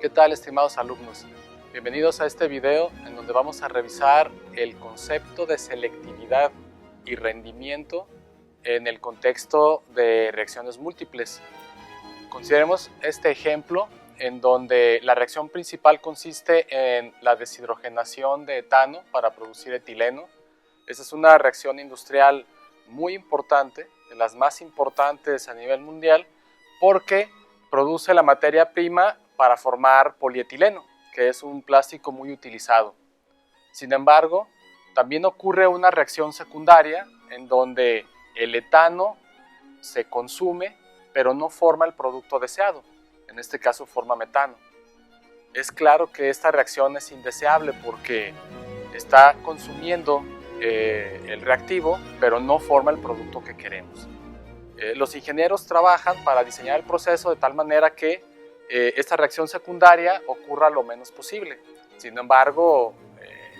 ¿Qué tal, estimados alumnos? Bienvenidos a este video en donde vamos a revisar el concepto de selectividad y rendimiento en el contexto de reacciones múltiples. Consideremos este ejemplo en donde la reacción principal consiste en la deshidrogenación de etano para producir etileno. Esta es una reacción industrial muy importante, de las más importantes a nivel mundial, porque produce la materia prima para formar polietileno, que es un plástico muy utilizado. Sin embargo, también ocurre una reacción secundaria en donde el etano se consume, pero no forma el producto deseado. En este caso forma metano. Es claro que esta reacción es indeseable porque está consumiendo el reactivo, pero no forma el producto que queremos. Los ingenieros trabajan para diseñar el proceso de tal manera que esta reacción secundaria ocurra lo menos posible. Sin embargo,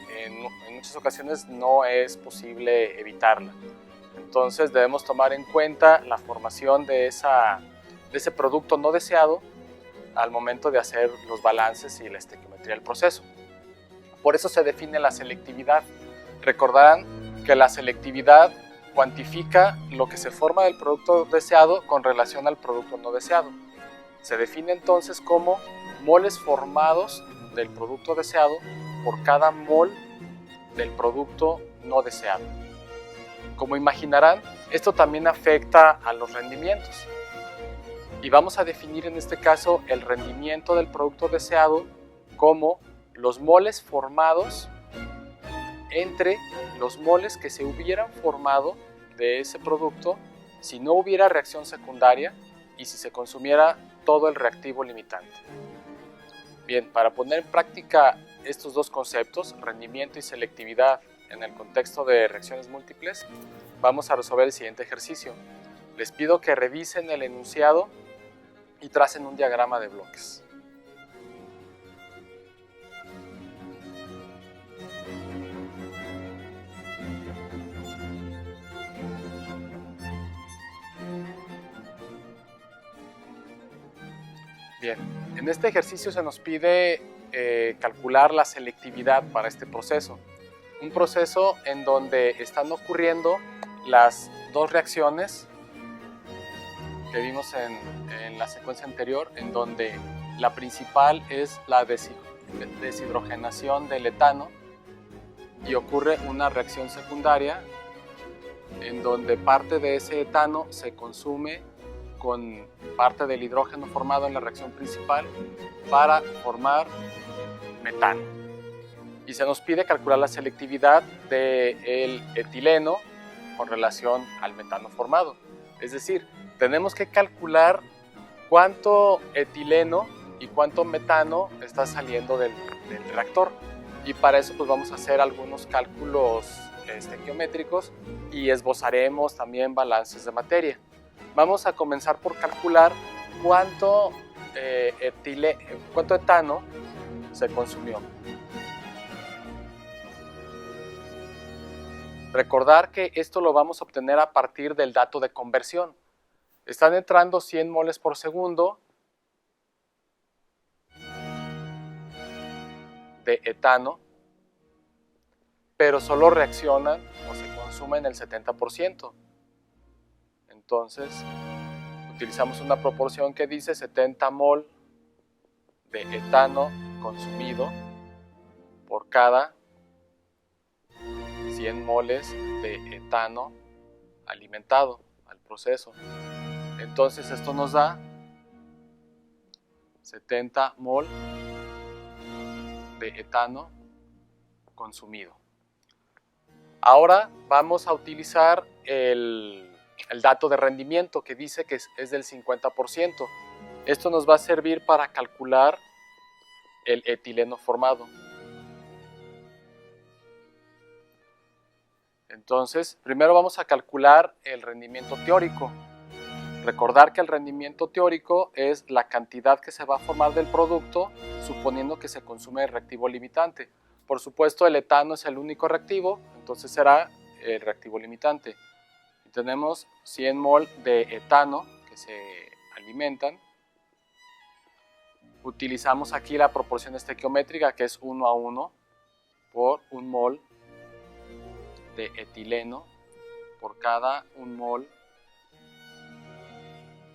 en muchas ocasiones no es posible evitarla. Entonces debemos tomar en cuenta la formación de ese producto no deseado al momento de hacer los balances y la estequiometría del proceso. Por eso se define la selectividad. Recordarán que la selectividad cuantifica lo que se forma del producto deseado con relación al producto no deseado. Se define entonces como moles formados del producto deseado por cada mol del producto no deseado. Como imaginarán, esto también afecta a los rendimientos. Y vamos a definir en este caso el rendimiento del producto deseado como los moles formados entre los moles que se hubieran formado de ese producto si no hubiera reacción secundaria y si se consumiera todo el reactivo limitante. Bien, para poner en práctica estos dos conceptos, rendimiento y selectividad, en el contexto de reacciones múltiples, vamos a resolver el siguiente ejercicio. Les pido que revisen el enunciado y tracen un diagrama de bloques. Bien, en este ejercicio se nos pide calcular la selectividad para este proceso. Un proceso en donde están ocurriendo las dos reacciones que vimos en la secuencia anterior, en donde la principal es la deshidrogenación del etano y ocurre una reacción secundaria en donde parte de ese etano se consume con parte del hidrógeno formado en la reacción principal para formar metano. Y se nos pide calcular la selectividad del etileno con relación al metano formado. Es decir, tenemos que calcular cuánto etileno y cuánto metano está saliendo del reactor. Y para eso pues vamos a hacer algunos cálculos estequiométricos y esbozaremos también balances de materia. Vamos a comenzar por calcular cuánto etano se consumió. Recordar que esto lo vamos a obtener a partir del dato de conversión. Están entrando 100 moles por segundo de etano, pero solo reaccionan o se consumen el 70%. Entonces, utilizamos una proporción que dice 70 mol de etano consumido por cada 100 moles de etano alimentado al proceso. Entonces esto nos da 70 mol de etano consumido. Ahora vamos a utilizar el dato de rendimiento que dice que es del 50%. Esto nos va a servir para calcular el etileno formado. Entonces, primero vamos a calcular el rendimiento teórico. Recordar que el rendimiento teórico es la cantidad que se va a formar del producto, suponiendo que se consume el reactivo limitante. Por supuesto, el etano es el único reactivo, entonces será el reactivo limitante. Y tenemos 100 mol de etano que se alimentan. utilizamos aquí la proporción estequiométrica, que es 1 a 1 por 1 mol de etileno por cada 1 mol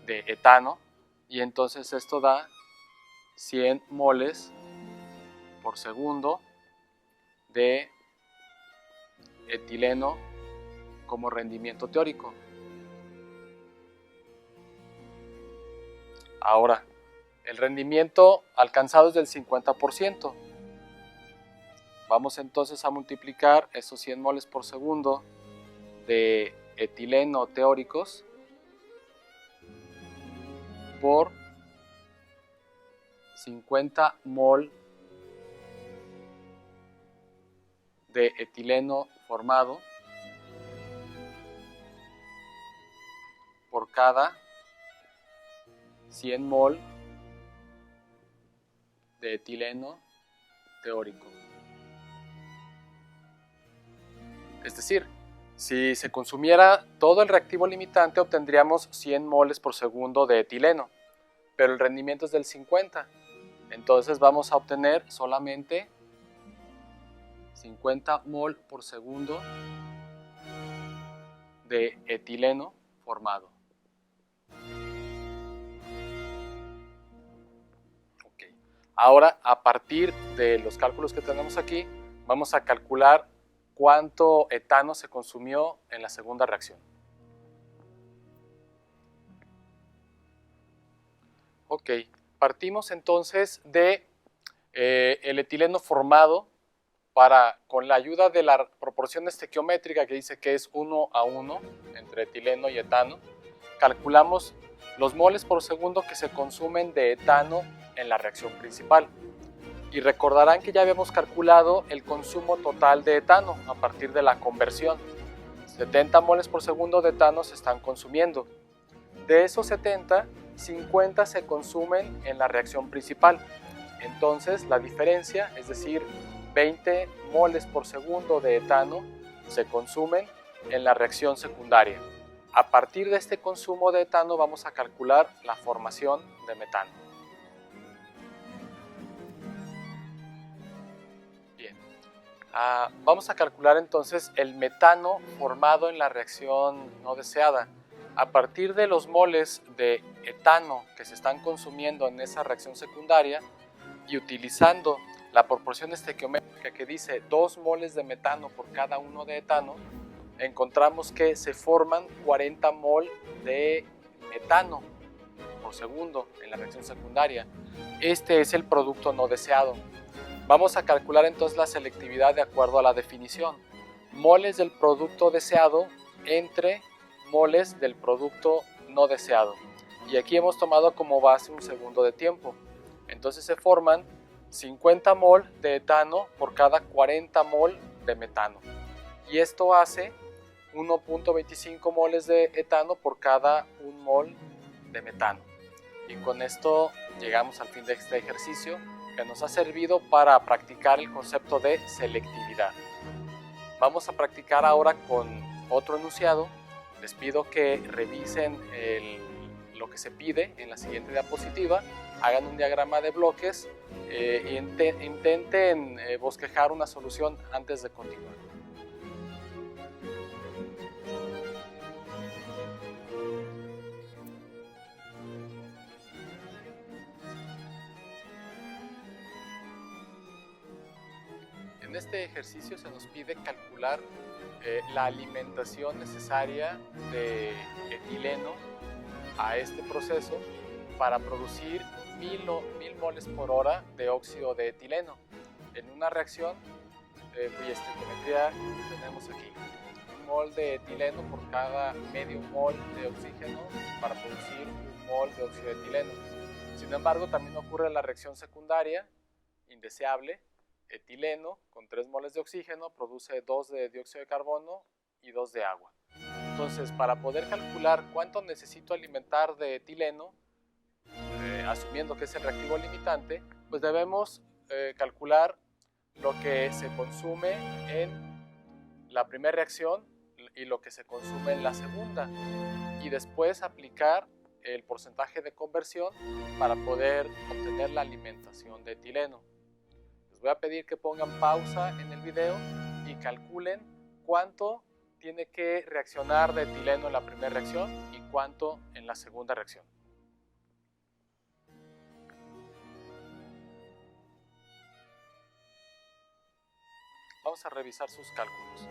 de etano, y entonces esto da 100 moles por segundo de etileno como rendimiento teórico. Ahora, el rendimiento alcanzado es del 50%. Vamos entonces a multiplicar esos 100 moles por segundo de etileno teóricos por 50 mol de etileno formado por cada 100 mol de etileno teórico. Es decir, si se consumiera todo el reactivo limitante, obtendríamos 100 moles por segundo de etileno, pero el rendimiento es del 50. Entonces vamos a obtener solamente 50 mol por segundo de etileno formado. Okay. Ahora, a partir de los cálculos que tenemos aquí, vamos a calcular cuánto etano se consumió en la segunda reacción. Ok, partimos entonces de el etileno formado con la ayuda de la proporción estequiométrica que dice que es 1 a 1 entre etileno y etano. Calculamos los moles por segundo que se consumen de etano en la reacción principal. Y recordarán que ya habíamos calculado el consumo total de etano a partir de la conversión. 70 moles por segundo de etano se están consumiendo. De esos 70, 50 se consumen en la reacción principal. Entonces la diferencia, es decir, 20 moles por segundo de etano, se consumen en la reacción secundaria. A partir de este consumo de etano vamos a calcular la formación de metano. Vamos a calcular entonces el metano formado en la reacción no deseada. A partir de los moles de etano que se están consumiendo en esa reacción secundaria y utilizando la proporción estequiométrica que dice 2 moles de metano por cada 1 de etano, encontramos que se forman 40 mol de metano por segundo en la reacción secundaria. Este es el producto no deseado. Vamos a calcular entonces la selectividad de acuerdo a la definición. Moles del producto deseado entre moles del producto no deseado. Y aquí hemos tomado como base un segundo de tiempo. Entonces se forman 50 mol de etano por cada 40 mol de metano. Y esto hace 1.25 moles de etano por cada 1 mol de metano. Y con esto llegamos al fin de este ejercicio, que nos ha servido para practicar el concepto de selectividad. Vamos a practicar ahora con otro enunciado. Les pido que revisen lo que se pide en la siguiente diapositiva, hagan un diagrama de bloques e intenten bosquejar una solución antes de continuar. En este ejercicio se nos pide calcular la alimentación necesaria de etileno a este proceso para producir 1000 moles por hora de óxido de etileno en una reacción cuya estequiometría tenemos aquí. 1 mol de etileno por cada medio mol de oxígeno para producir 1 mol de óxido de etileno. Sin embargo, también ocurre la reacción secundaria indeseable. Etileno con 3 moles de oxígeno produce 2 de dióxido de carbono y 2 de agua. Entonces, para poder calcular cuánto necesito alimentar de etileno, asumiendo que es el reactivo limitante, pues debemos calcular lo que se consume en la primera reacción y lo que se consume en la segunda, y después aplicar el porcentaje de conversión para poder obtener la alimentación de etileno. Les voy a pedir que pongan pausa en el video y calculen cuánto tiene que reaccionar de etileno en la primera reacción y cuánto en la segunda reacción. Vamos a revisar sus cálculos.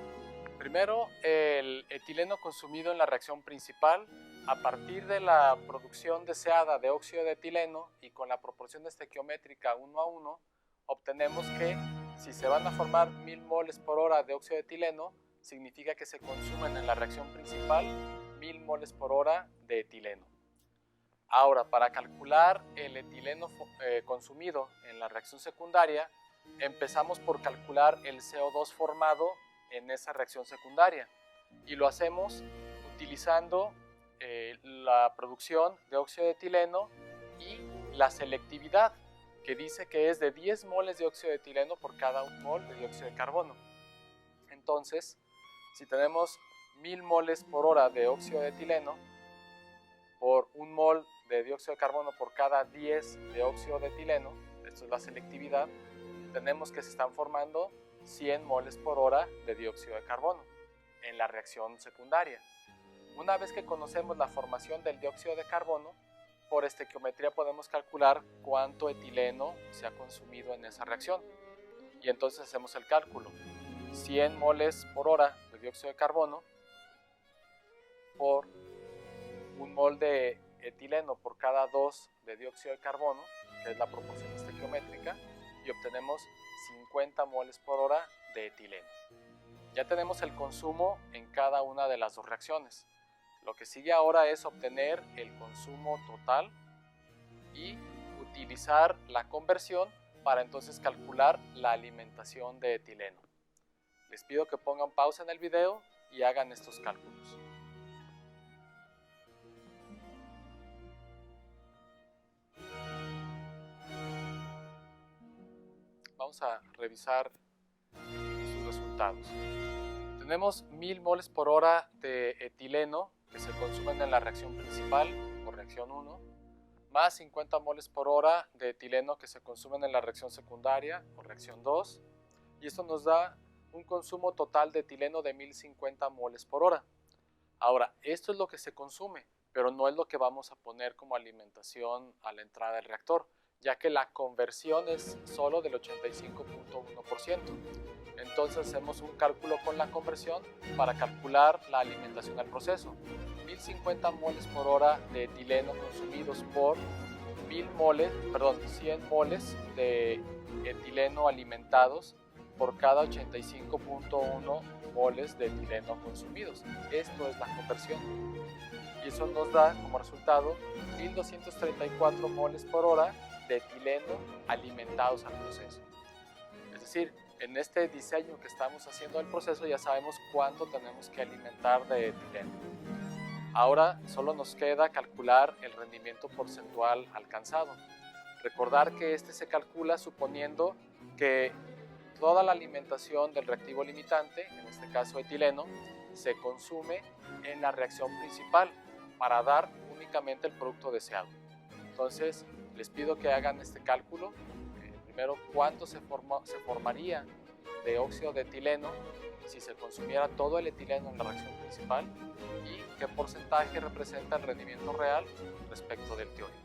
Primero, el etileno consumido en la reacción principal, a partir de la producción deseada de óxido de etileno y con la proporción estequiométrica 1:1, obtenemos que si se van a formar 1000 moles por hora de óxido de etileno, significa que se consumen en la reacción principal 1000 moles por hora de etileno. Ahora, para calcular el etileno consumido en la reacción secundaria, empezamos por calcular el CO2 formado en esa reacción secundaria y lo hacemos utilizando la producción de óxido de etileno y la selectividad, que dice que es de 10 moles de óxido de etileno por cada 1 mol de dióxido de carbono. Entonces, si tenemos 1000 moles por hora de óxido de etileno por 1 mol de dióxido de carbono por cada 10 de óxido de etileno, esto es la selectividad, tenemos que se están formando 100 moles por hora de dióxido de carbono en la reacción secundaria. Una vez que conocemos la formación del dióxido de carbono, por estequiometría podemos calcular cuánto etileno se ha consumido en esa reacción. Y entonces hacemos el cálculo. 100 moles por hora de dióxido de carbono por 1 mol de etileno por cada 2 de dióxido de carbono, que es la proporción estequiométrica, y obtenemos 50 moles por hora de etileno. Ya tenemos el consumo en cada una de las dos reacciones. Lo que sigue ahora es obtener el consumo total y utilizar la conversión para entonces calcular la alimentación de etileno. Les pido que pongan pausa en el video y hagan estos cálculos. Vamos a revisar sus resultados. Tenemos 1000 moles por hora de etileno que se consumen en la reacción principal o reacción 1, más 50 moles por hora de etileno que se consumen en la reacción secundaria o reacción 2, y esto nos da un consumo total de etileno de 1050 moles por hora. Ahora, esto es lo que se consume, pero no es lo que vamos a poner como alimentación a la entrada del reactor, ya que la conversión es solo del 85.1%. Entonces hacemos un cálculo con la conversión para calcular la alimentación al proceso. 1050 moles por hora de etileno consumidos por 100 moles de etileno alimentados por cada 85.1 moles de etileno consumidos. Esto es la conversión. Y eso nos da como resultado 1234 moles por hora de etileno alimentados al proceso. Es decir, en este diseño que estamos haciendo del proceso ya sabemos cuánto tenemos que alimentar de etileno. Ahora solo nos queda calcular el rendimiento porcentual alcanzado. Recordar que este se calcula suponiendo que toda la alimentación del reactivo limitante, en este caso etileno, se consume en la reacción principal para dar únicamente el producto deseado. Entonces, les pido que hagan este cálculo. Primero, cuánto se formaría de óxido de etileno si se consumiera todo el etileno en la reacción principal y qué porcentaje representa el rendimiento real respecto del teórico.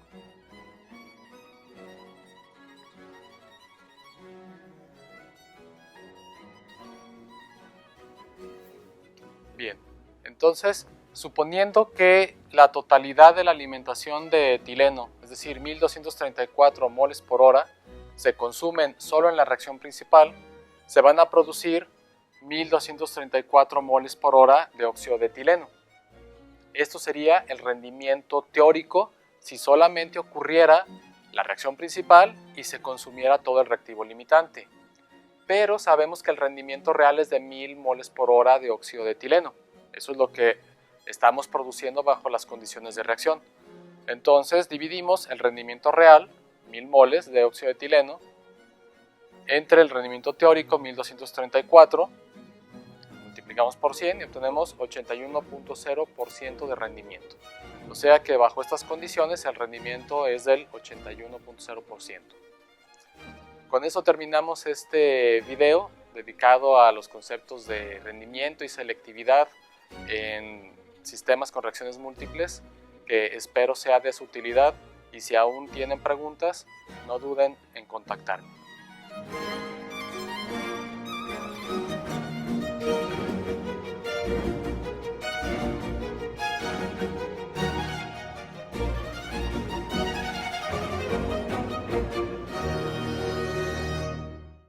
Bien, entonces, suponiendo que la totalidad de la alimentación de etileno, es decir, 1234 moles por hora, se consumen solo en la reacción principal, se van a producir 1234 moles por hora de óxido de etileno. Esto sería el rendimiento teórico si solamente ocurriera la reacción principal y se consumiera todo el reactivo limitante. Pero sabemos que el rendimiento real es de 1000 moles por hora de óxido de etileno. Eso es lo que estamos produciendo bajo las condiciones de reacción. Entonces dividimos el rendimiento real, 1000 moles de óxido de etileno, entre el rendimiento teórico, 1234, multiplicamos por 100 y obtenemos 81.0% de rendimiento. O sea que bajo estas condiciones el rendimiento es del 81.0%. Con eso terminamos este video dedicado a los conceptos de rendimiento y selectividad en sistemas con reacciones múltiples, que espero sea de su utilidad, y si aún tienen preguntas, no duden en contactarme.